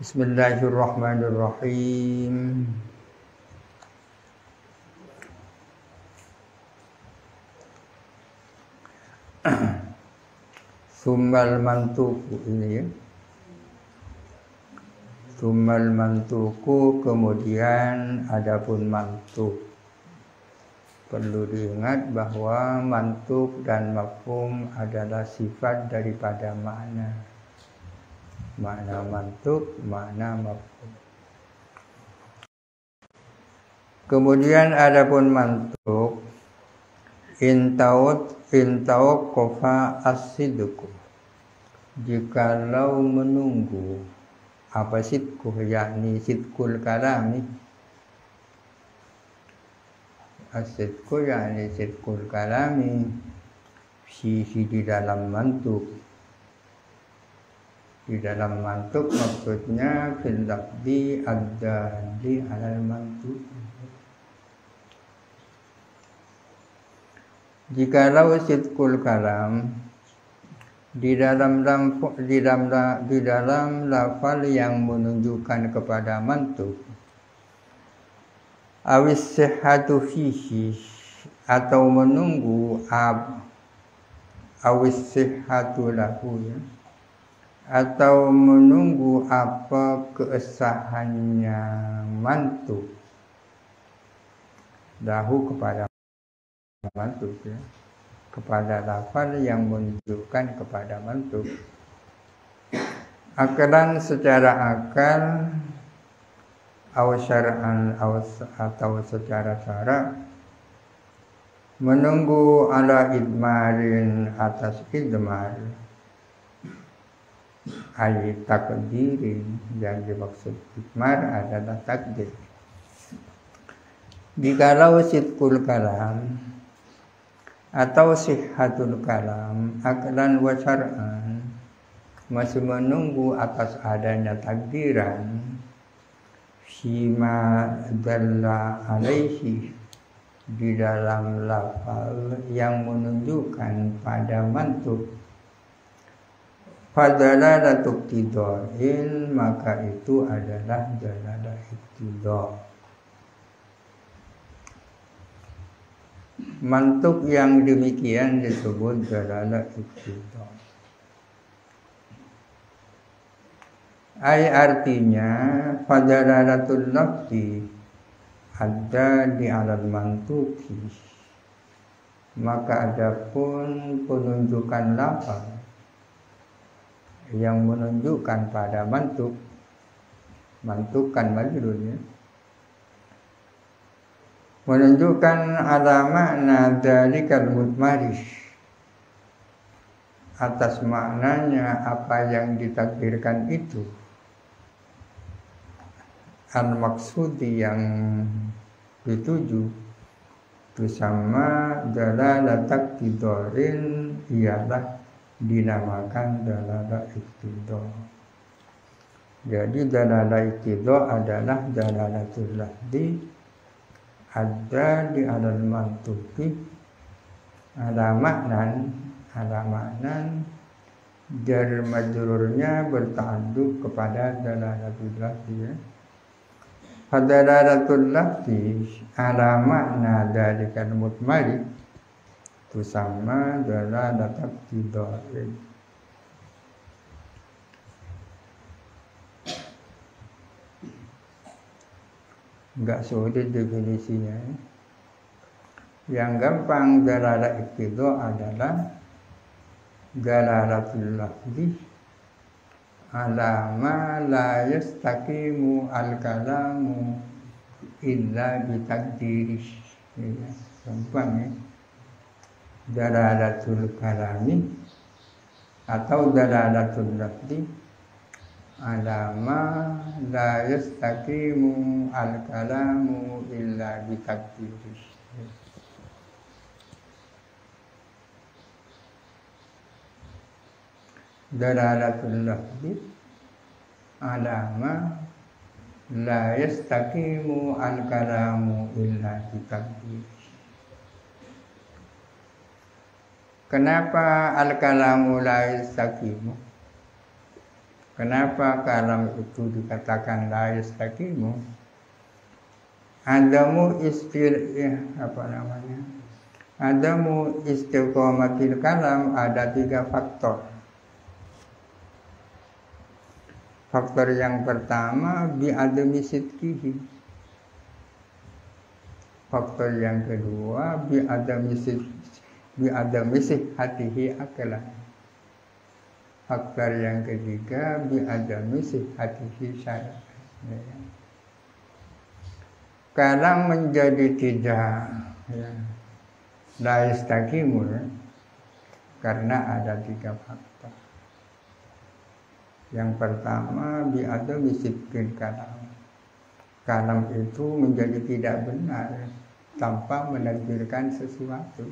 Bismillahirrahmanirrahim. Summal mantuku ini ya. Summal mantuku, kemudian adapun mantuk. Perlu diingat bahwa mantuk dan mafhum adalah sifat daripada makna. Makna mantuk, makna mafhum. Kemudian adapun mantuk, intaut kofa as-sidku, jikalau menunggu apa sidku, yakni sidkul kalami. As-sidku yakni sidkul kalami, sisi di dalam mantuk. Di dalam mantuk maksudnya fil lafzi ad-dalli alal mantuk. Jikalau sidkul kalam di dalam lafal yang menunjukkan kepada mantuk, awis sihhatu fihi, atau menunggu awis sihhatu lahu ya, atau menunggu apa keesahannya mantuk lahu kepada mantuk ya, kepada lafal yang menunjukkan kepada mantuk. Akalan secara akal, syar'an atau secara syara, menunggu ala idmarin atas idmar, ay takdirin, yang dimaksud idmar adalah takdir. Jikalau sidkul kalam atau sihhatul kalam aklan wa syar'an masih menunggu atas adanya takdiran fima dalla alaihi, di dalam lafal yang menunjukkan pada mantuk, fadalalatul iqtida'in, maka itu adalah dalalah iqtida'. Mantuk yang demikian disebut dalalah iqtida'. Artinya fadalalatul lafzi ada di alal mantuki, maka adapun penunjukan lafaz yang menunjukkan pada mantuk kan majrur ya, menunjukkan ala makna dalikal mutmaris, atas maknanya apa yang ditakdirkan itu, al-maksudi yang dituju, itu sama dalalah iqtidarin, ialah dinamakan dalalah iqtida'. Jadi dalalah iqtida' adalah dalalatul lafzi ada di alal mantuki ala maknan jar majrurnya berta'alluq kepada dalalatul lafzi ya. Dalalatul lafzi ala makna dalikal mutmari itu sama dalalah iqtida'in. Enggak sulit definisinya. Yang gampang dalalah iqtida' adalah dalalatul lafzi ala ma la yastaqimu al-kalamu illa bitaqdirih. Ya, gampang ya. Dalalatul kalami atau dalalatul lafzi ala ma la yastaqimu al-kalamu illa bitaqdirih. Dalalatul lafzi ala ma la yastaqimu al-kalamu illa bitaqdirih. Kenapa al-kalamu la yastaqimu? Kenapa kalam itu dikatakan la yastaqimu? Adamu Adamu istiqomatil kalam ada 3 faktor. Faktor yang pertama bi'adami sidqihi. Faktor yang kedua bi'adami sihhatihi akalan. Faktor yang ketiga bi'adami sihhatihi syar'an. Kalam menjadi tidak la yastaqimu karena ada 3 faktor. Yang pertama bi'adami sidqil kalam. Kalam itu menjadi tidak benar tanpa menakdirkan sesuatu.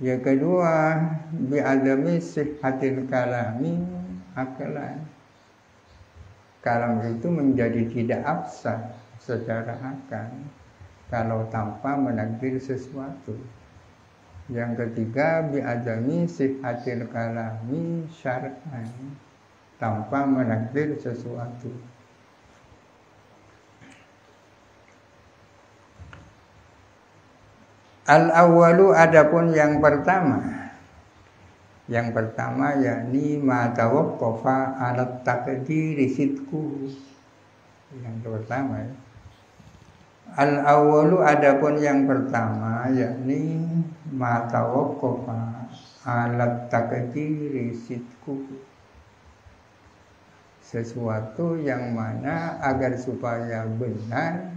Yang kedua bi'adami sihhatil kalami akalan. Kalam itu menjadi tidak absah secara akal kalau tanpa menakdir sesuatu. Yang ketiga bi'adami sihhatil kalami syar'an, tanpa menakdir sesuatu. Al-awwalu adapun yang pertama yakni ma tawaqqafa 'ala taqdiri sidquhu. Yang pertama Al-awwalu adapun yang pertama yakni ma tawaqqafa 'ala taqdiri sidquhu. Sesuatu yang mana agar supaya benar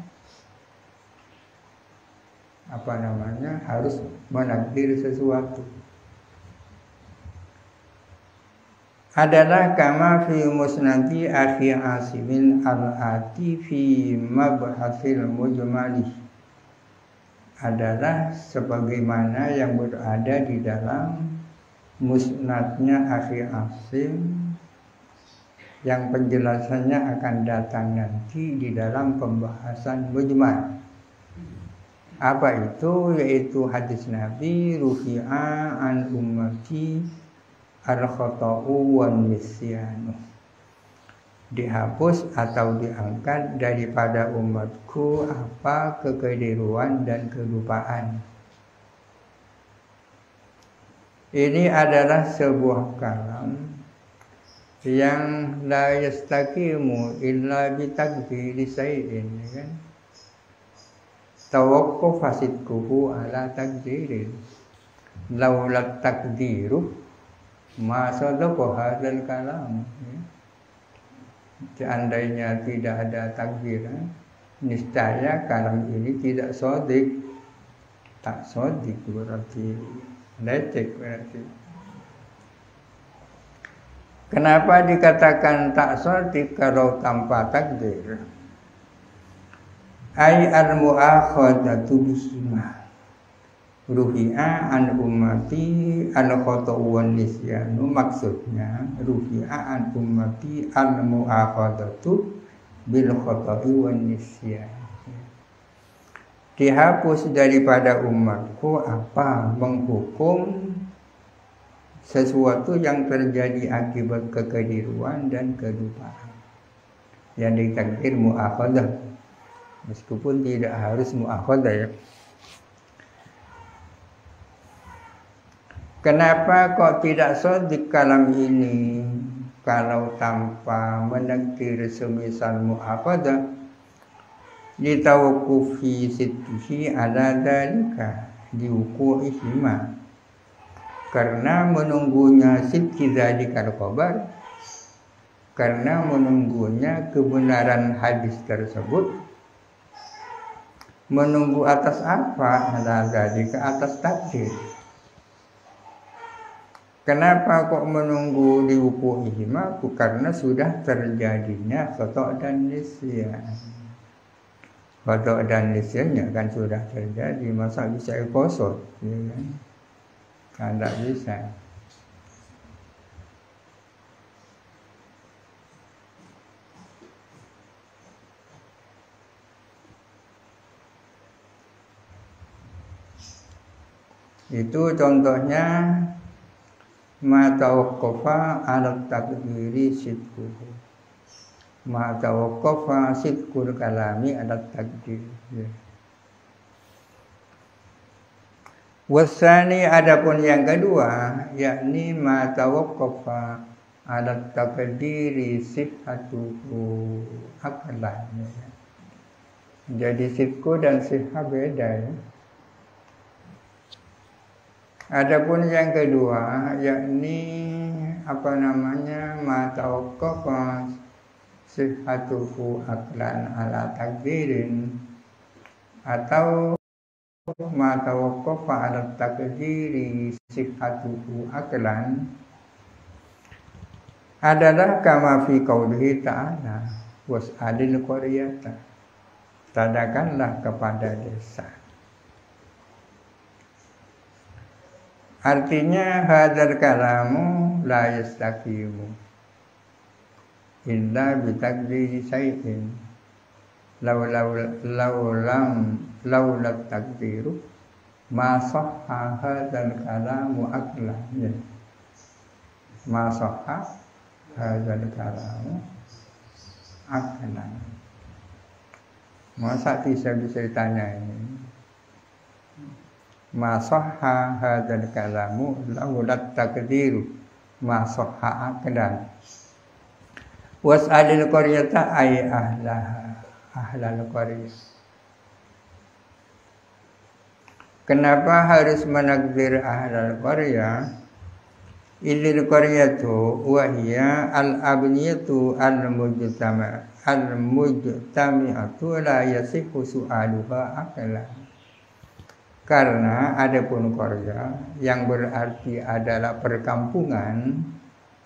harus menakdir sesuatu. Adalah kama fi musnadi akhi Asimin al-ati fi mabhasil mujmali. Adalah sebagaimana yang berada di dalam musnadnya akhi Asim yang penjelasannya akan datang nanti di dalam pembahasan mujmal. Apa itu? Yaitu hadis Nabi rufi'a an ummati al-khata'u wan nisyanu. Dihapus atau diangkat daripada umatku apa kekeliruan dan kelupaan. Ini adalah sebuah kalam yang la yastaqimu illa bitaqdiri syai'in, kan? Tawaqqafa sidquhu ala taqdirin. Laula taqdiru ma sadaqa hadzal kalam. Seandainya tidak ada takdiran, niscaya kalam ini tidak sodik. Tak sodik berarti lecek berarti. Kenapa dikatakan tak sodik kalau tanpa takdir? Ai al-mu'akhadatu bihima ruhi'a an ummati al-khata'u wan nisyanu. Maksudnya ruhi'a an ummati al-mu'akhadatu bil khata'i wan nisyan. Dihapus daripada umatku apa? Menghukum sesuatu yang terjadi akibat kekeliruan dan kelupaan. Yang ditakdir mu'akhadah, meskipun tidak harus mu'akhadah ya. Kenapa kok tidak sodik kalam ini kalau tanpa menakdir semisal mu'akhadah? Litawqufi siddihi ala dalika diuku'ihima. Karena menunggunya sidki zalikal khabar, karena menunggunya kebenaran hadis tersebut. Menunggu atas apa? Ke atas takdir. Kenapa kok menunggu diwuku'ihima? Karena sudah terjadinya khata' dan nisyan. Khata' dan nisyannya kan sudah terjadi, masa bisa kosot, ya kan? Tidak bisa. Itu contohnya ma tawaqqafa 'ala takdiri sidquhu. Ma tawaqqafa sidqul kalami 'ala takdir. Wasani adapun yang kedua yakni ma tawaqqafa 'ala takdiri sihhatuhu aqlan. Jadi sidqu dan sihah beda ya. Adapun yang kedua yakni ma tawaqqafa sihhatuhu aqlan 'ala takdirin atau ma tawaqqafa 'ala takdiri sihhatuhu aqlan adalah kama fi qaulihi ta'ala was'alil qaryata, tanyakanlah kepada desa. Artinya hadzal kalamu la yastaqimu illa bi takdiri syai'in laula takdiru ma sahha hadzal kalamu aqlan. Ma sahha hadzal kalamu aqlan. Masa bisa ditanya ini? Ma sahha hadzal kalamu laula takdiru ma sahha aqlan. Was'alil qaryata ay ahlal qaryah. Kenapa harus menakdir ahlal qaryah? Ilil qaryatu wa hiya al-abniyatu al-mujtami'atu la yasihu su'aluha aqlan. Karena adapun qaryah yang berarti adalah perkampungan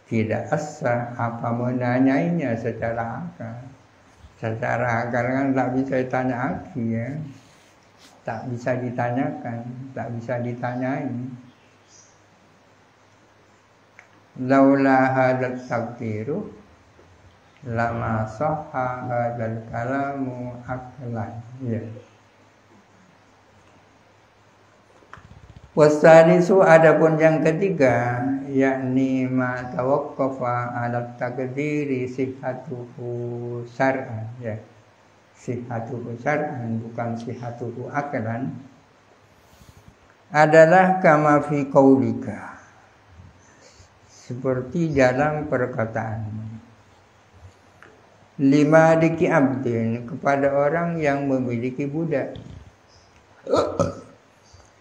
tidak sah apa menanyainya secara akal. Secara akal kan tak bisa ditanya lagi ya. Tak bisa ditanyakan, tak bisa ditanyai. Laula hadzal takdiru lama sahha hadzal kalamu aqlan. Ya. Wasalisu adapun yang ketiga yakni ma tawaqqafa 'ala takdiri sihhatuhu syar'an ya. Sihhatuhu syar'an bukan sihhatuhu aqlan adalah kama fi qaulika, seperti dalam perkataan lima diki abdin, kepada orang yang memiliki budak.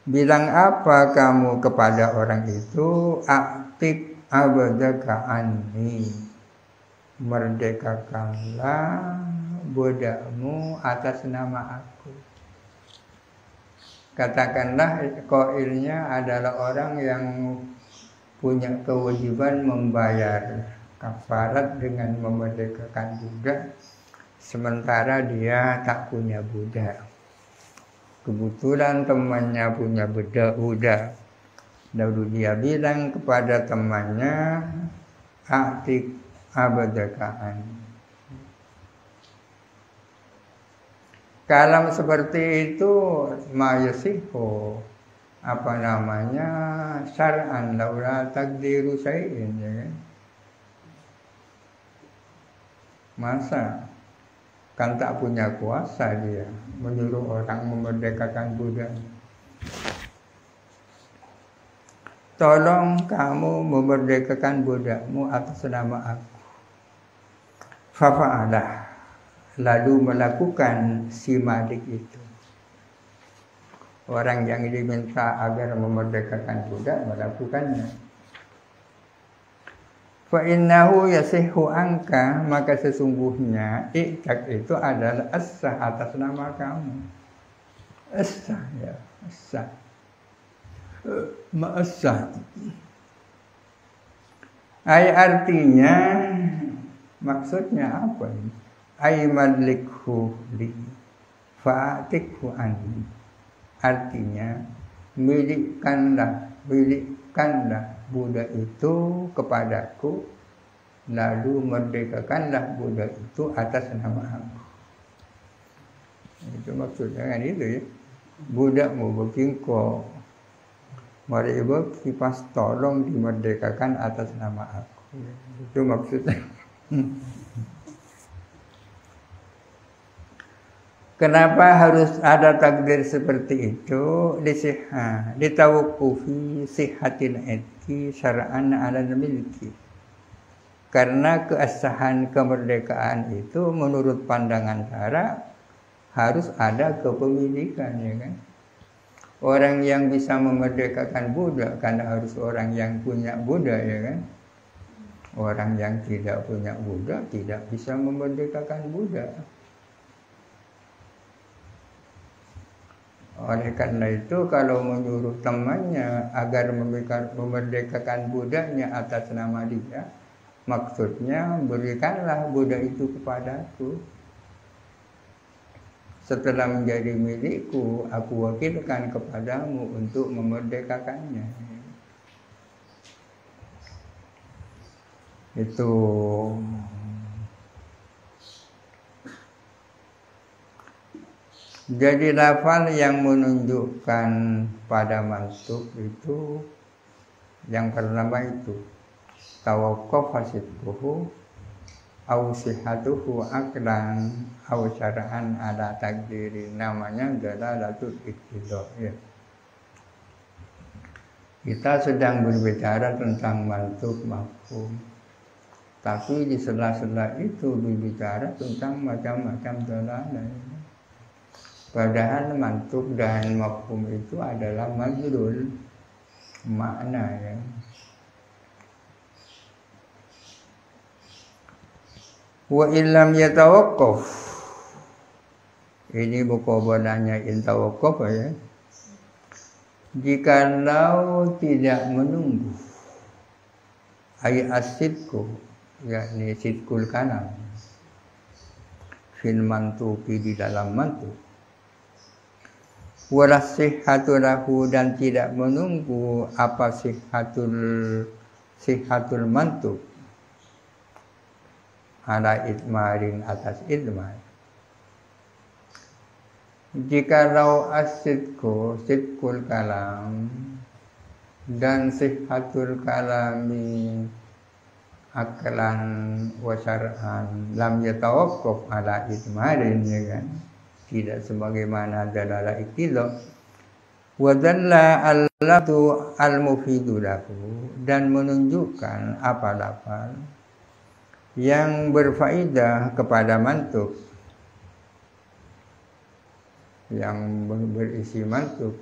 Bilang apa kamu kepada orang itu? Aktif abadaka anni, merdekakanlah budakmu atas nama aku. Katakanlah qailnya adalah orang yang punya kewajiban membayar kafarat dengan memerdekakan budak, sementara dia tak punya budak. Kebetulan temannya punya budak. Lalu dia bilang kepada temannya, aktif abadakaan. Kalau seperti itu mayasihu syar'an laula takdiru syai'in ya. Masa kan tak punya kuasa dia menyuruh orang memerdekakan budak. Tolong kamu memerdekakan budakmu atas nama aku. Fafa'alah, lalu melakukan si Malik itu. Orang yang diminta agar memerdekakan budak melakukannya. Fa innahu yasihu angka, maka sesungguhnya iktak itu adalah as-sah atas nama kamu. As-sah ya, as-sah. Ma'as-sah. Ay artinya maksudnya apa ini? Ay malikhu li fa'atikhu anni. Artinya milikkanlah budak itu kepadaku, lalu merdekakanlah budak itu atas nama aku. Itu maksudnya kan itu ya. Budakmu berkingkok, Mari ibu kipas tolong dimerdekakan atas nama aku. Itu maksudnya. Kenapa harus ada takdir seperti itu? Ditawakkufi sihatin etki syara'an ala milki. Karena keabsahan kemerdekaan itu menurut pandangan syara harus ada kepemilikan, ya kan? Orang yang bisa memerdekakan budak karena harus orang yang punya budak, ya kan? Orang yang tidak punya budak tidak bisa memerdekakan budak. Oleh karena itu kalau menyuruh temannya agar memerdekakan budaknya atas nama dia, maksudnya berikanlah budak itu kepadaku. Setelah menjadi milikku, aku wakilkan kepadamu untuk memerdekakannya. Itu. Jadi lafal yang menunjukkan pada mansub itu yang pertama itu tawaqquf hasidquhu au sihatuhu aklan au syara'an ala takdiri, namanya dalalatul iqtida, ya. Kita sedang berbicara tentang mansub mafhum, tapi di sela-sela itu berbicara tentang macam-macam dalalah. Padahal mansub dan mafhum itu adalah majrul makna, ya. Wa illam yatawaqqaf, ini muqabalahnya in tawaqqaf, ya. Jikalau tidak menunggu ay asidku, yakni sidkul kalam fil mantuqi, di dalam mantuq, wala sihhatu lahu, dan tidak menunggu apa sihhatul mantuq ala idmarin, atas idmar. Jikalau asidku sidkul kalam dan sihhatul kalami aklan wa syar'an lam yatawaqqaf ala idmarin, ya kan? Tidak sebagaimana dalalah iqtida. Wa dalla allatu al-mufidu lahu, dan menunjukkan apa lafal yang berfaedah kepada mantuk, yang berisi mantuk,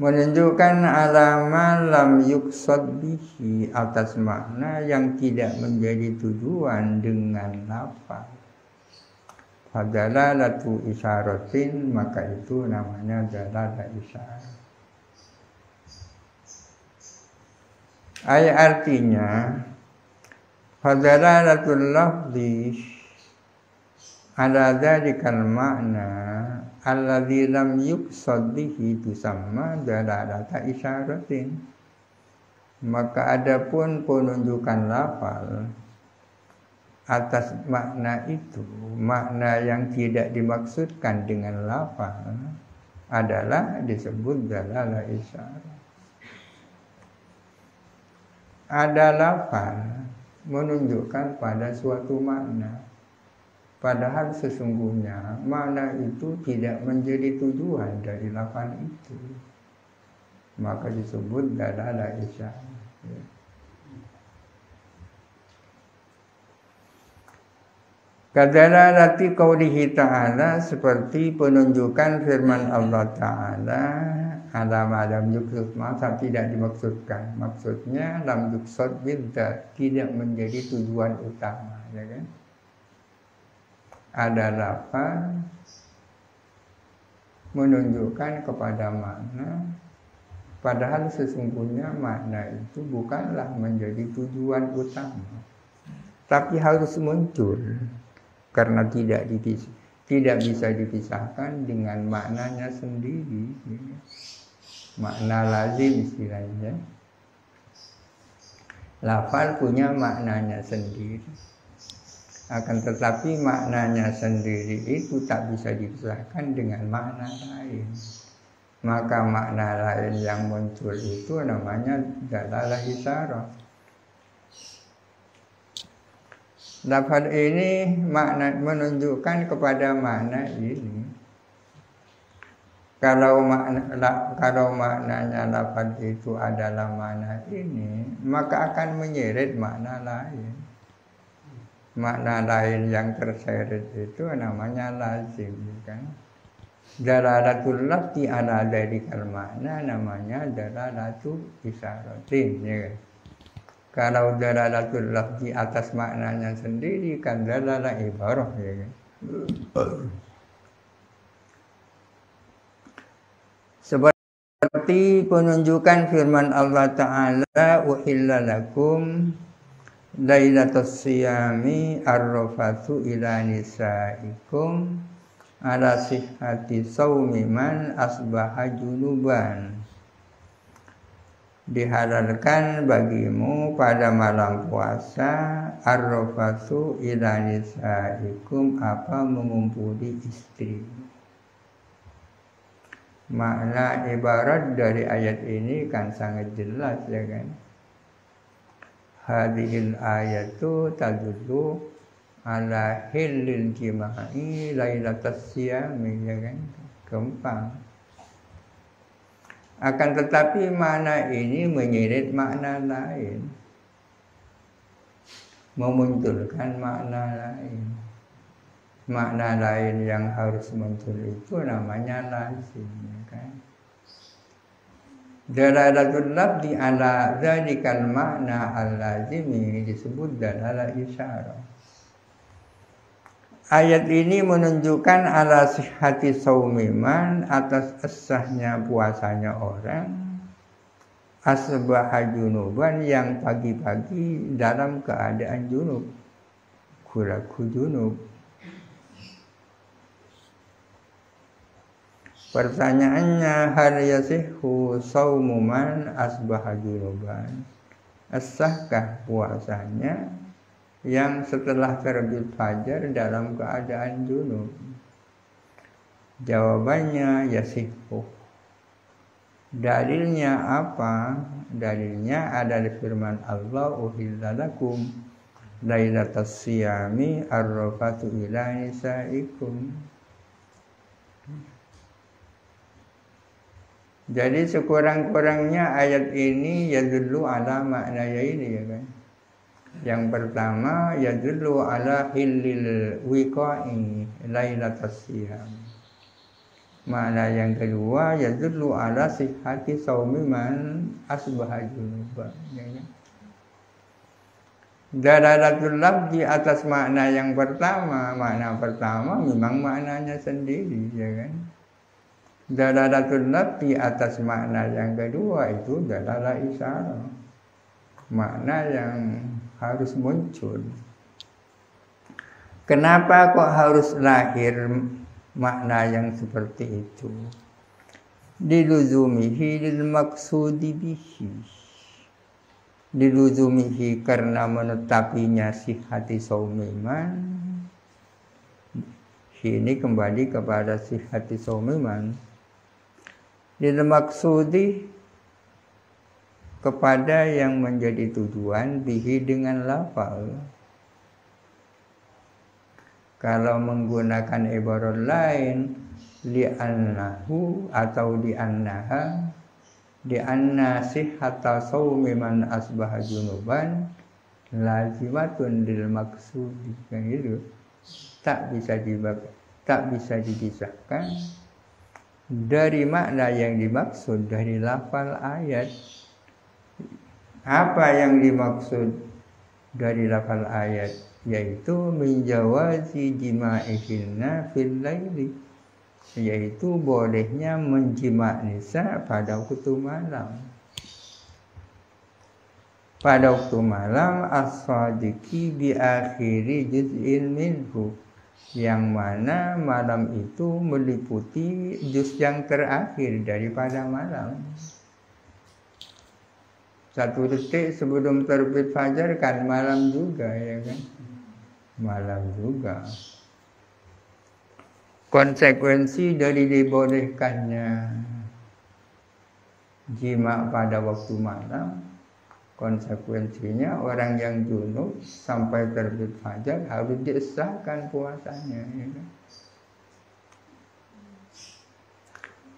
menunjukkan alama lam yuqsad bihi, atas makna yang tidak menjadi tujuan dengan lafal. Fadalalatu isyaratin, maka itu namanya dalalah isyarat. Ayat artinya fadalalatul lafzi ala dzalikal makna alladzi lam yuqsad bihi tusamma dalalata isyaratin. Maka adapun penunjukan lafal atas makna itu, makna yang tidak dimaksudkan dengan lafal, adalah disebut dalalah isyarat. Ada lafal menunjukkan pada suatu makna, padahal sesungguhnya makna itu tidak menjadi tujuan dari lafal itu, maka disebut dalalah isyarat, ya. Kadalalati qaulihi ta'ala, seperti penunjukan firman Allah Ta'ala alam lam yuqsad, maka tidak dimaksudkan, maksudnya lam yuqsad bidzat, tidak menjadi tujuan utama, ya kan? Ada lafaz menunjukkan kepada makna, padahal sesungguhnya makna itu bukanlah menjadi tujuan utama, tapi harus muncul karena tidak bisa dipisahkan dengan maknanya sendiri, makna lazim istilahnya. Lafal punya maknanya sendiri, akan tetapi maknanya sendiri itu tak bisa dipisahkan dengan makna lain. maka makna lain yang muncul itu namanya dalalah isyarah. Lafaz ini makna menunjukkan kepada makna ini. Kalau maknanya lafaz itu adalah makna ini, maka akan menyeret makna lain. Makna lain yang terseret itu namanya lazim, kan? Dalalatul lafzi ala dzarikal makna namanya dalalatu isyaratin, ya kan? Kalau dalalatul lafzi atas maknanya sendiri kan dalalah ibarah, ya kan? Seperti penunjukan firman Allah Ta'ala, uhilla lakum lailatus siyami arrafathu ila nisaikum ala sihhati saumi man asbaha junuban. Dihalalkan bagimu pada malam puasa arrafathu ila nisaikum, apa mengumpuli istri. Makna ibarat dari ayat ini kan sangat jelas, ya kan? Hadhil ayatu tadullu ala hillil jima'i lailatas siyami, ya kan? Gampang. Akan tetapi makna ini menyeret makna lain, memunculkan makna lain. Makna lain yang harus muncul itu namanya lazim, ya kan? Dalalatul lafzi ala dzalikal makna al-lazimi disebut dalalah isyarah. Ayat ini menunjukkan ala sihhati saumiman, atas sahnya puasanya orang asbaha junuban, yang pagi-pagi dalam keadaan junub, kuraku junub. Pertanyaannya, hal yasihhu saumu man asbaha junuban? Sahkah puasanya yang setelah terbit fajar dalam keadaan junub? Jawabannya yasihhu. Dalilnya apa? Dalilnya adalah firman Allah, uhilla lakum lailatas siyami arrafatu ila nisaikum. Jadi sekurang-kurangnya ayat ini yadullu ala makna ini, ya kan? Yang pertama yadullu ala hillil wiqa'i lailatas siyam. Makna yang kedua yadullu ala sihhati saumi man asbaha junuban, ya kan? Dalalatul lafzi atas makna yang pertama, makna pertama memang maknanya sendiri, ya kan? Dalalatul lafzi atas makna yang kedua itu dalalah isyarah, makna yang harus muncul. Kenapa kok harus lahir makna yang seperti itu? Diluzumihi lil maksudi bihi. Diluzumihi karena menetapinya sihhati saumiman. Ini kembali kepada sihhati saumiman. Lil maksudi, kepada yang menjadi tujuan, bihi dengan lafal. Kalau menggunakan ibarat lain, li'annahu atau li'annaha, li'anna sihhata saumi man asbaha junuban lazimatun lil maksudi, kan gitu. Tak bisa dipisahkan dari makna yang dimaksud dari lafal ayat. Apa yang dimaksud dari lafal ayat? Yaitu menjawazi jima'ihinna fil laili, yaitu bolehnya menjima' nisa pada waktu malam. Pada waktu malam as-sadiqi bi akhiri juz'in minhu, yang mana malam itu meliputi juz yang terakhir daripada malam. 1 detik sebelum terbit fajar kan malam juga, ya kan? Malam juga. Konsekuensi dari dibolehkannya jima pada waktu malam, konsekuensinya orang yang junub sampai terbit fajar harus disahkan puasanya. Ya.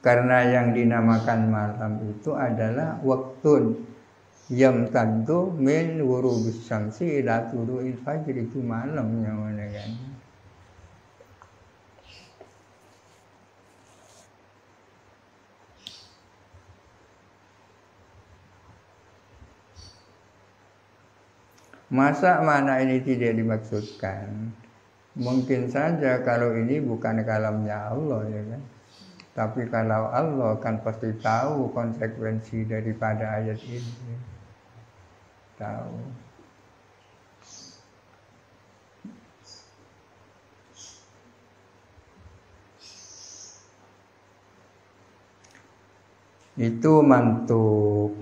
Karena yang dinamakan malam itu adalah waktun yang tentu min wurubis syamsi ila tulu'il fajr, itu malamnya mana kan. Masa mana ini tidak dimaksudkan? Mungkin saja kalau ini bukan kalamnya Allah, ya kan. Tapi kalau Allah kan pasti tahu konsekuensi daripada ayat ini. Tahu. Itu mantuk.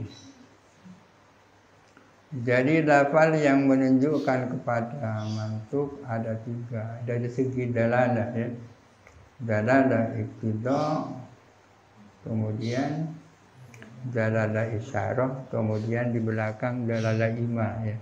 Jadi lafal yang menunjukkan kepada mantuk ada tiga. Dari segi dalalah, ya. Dalalah iqtidah, kemudian dalalah isyarah, kemudian di belakang dalalah ima, ya.